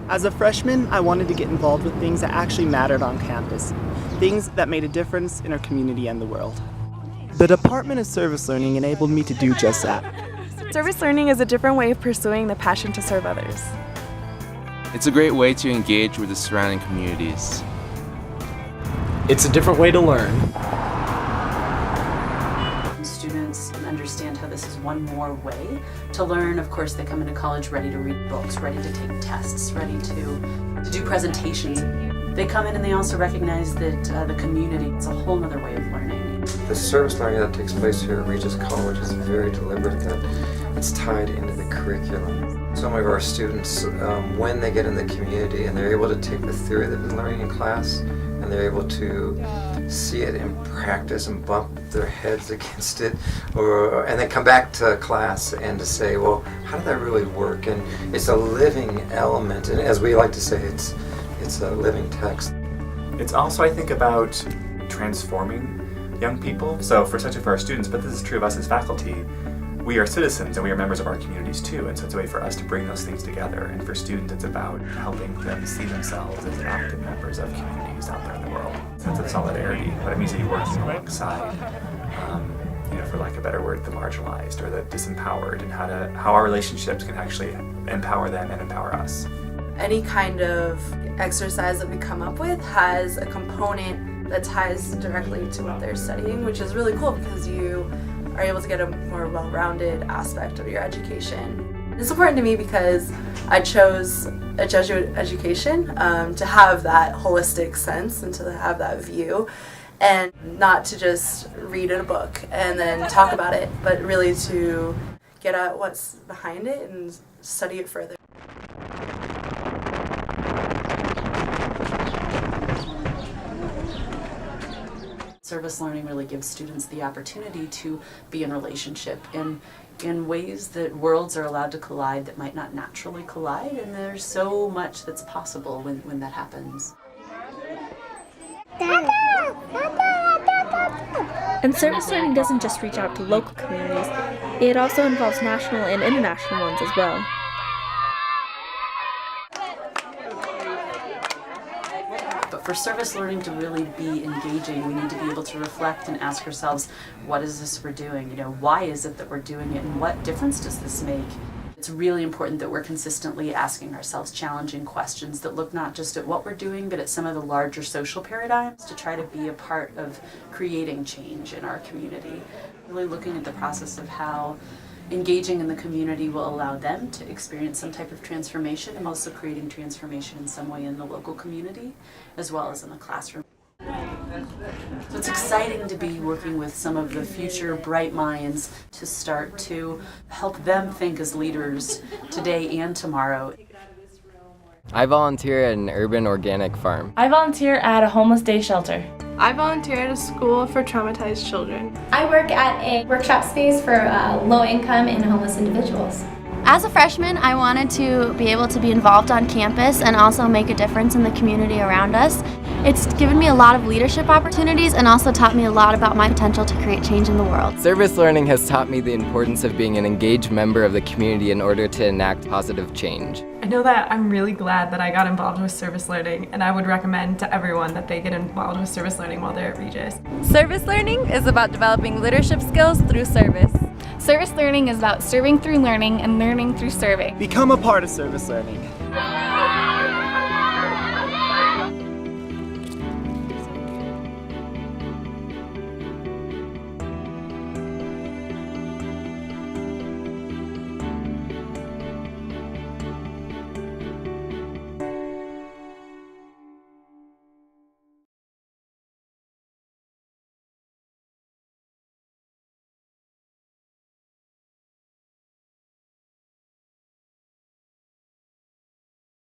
As a freshman, I wanted to get involved with things that actually mattered on campus, things that made a difference in our community and the world. The Department of Service Learning enabled me to do just that. Service learning is a different way of pursuing the passion to serve others. It's a great way to engage with the surrounding communities. It's a different way to learn. Students understand how this is one more way to learn. Of course, they come into college ready to read books, ready to take tests, ready to do presentations. They come in and they also recognize that the community is a whole other way of learning. The service learning that takes place here at Regis College is very deliberate, that it's tied into the curriculum. So many of our students, when they get in the community and they're able to take the theory they've been learning in class and they're able to see it in practice and bump their heads against it, and then come back to class and to say, well, how did that really work? And it's a living element, and as we like to say, it's a living text. It's also, I think, about transforming young people. So for such of our students, but this is true of us as faculty, we are citizens and we are members of our communities too, and so it's a way for us to bring those things together. And for students, it's about helping them see themselves as active members of communities out there in the world. Sense of solidarity, but it means that you're working alongside, for lack of a better word, the marginalized or the disempowered, and how our relationships can actually empower them and empower us. Any kind of exercise that we come up with has a component that ties directly to what they're studying, which is really cool because you are able to get a more well-rounded aspect of your education. It's important to me because I chose a Jesuit education to have that holistic sense and to have that view, and not to just read in a book and then talk about it, but really to get at what's behind it and study it further. Service learning really gives students the opportunity to be in relationship in ways that worlds are allowed to collide that might not naturally collide, and there's so much that's possible when that happens. And service learning doesn't just reach out to local communities, it also involves national and international ones as well. But for service learning to really be engaging, we need to be able to reflect and ask ourselves, what is this we're doing? Why is it that we're doing it, and what difference does this make? It's really important that we're consistently asking ourselves challenging questions that look not just at what we're doing, but at some of the larger social paradigms to try to be a part of creating change in our community. Really looking at the process of how engaging in the community will allow them to experience some type of transformation, and also creating transformation in some way in the local community as well as in the classroom. So it's exciting to be working with some of the future bright minds to start to help them think as leaders today and tomorrow. I volunteer at an urban organic farm. I volunteer at a homeless day shelter. I volunteer at a school for traumatized children. I work at a workshop space for low-income and homeless individuals. As a freshman, I wanted to be able to be involved on campus and also make a difference in the community around us. It's given me a lot of leadership opportunities and also taught me a lot about my potential to create change in the world. Service learning has taught me the importance of being an engaged member of the community in order to enact positive change. I know that I'm really glad that I got involved with service learning, and I would recommend to everyone that they get involved with service learning while they're at Regis. Service learning is about developing leadership skills through service. Service learning is about serving through learning and learning through serving. Become a part of service learning.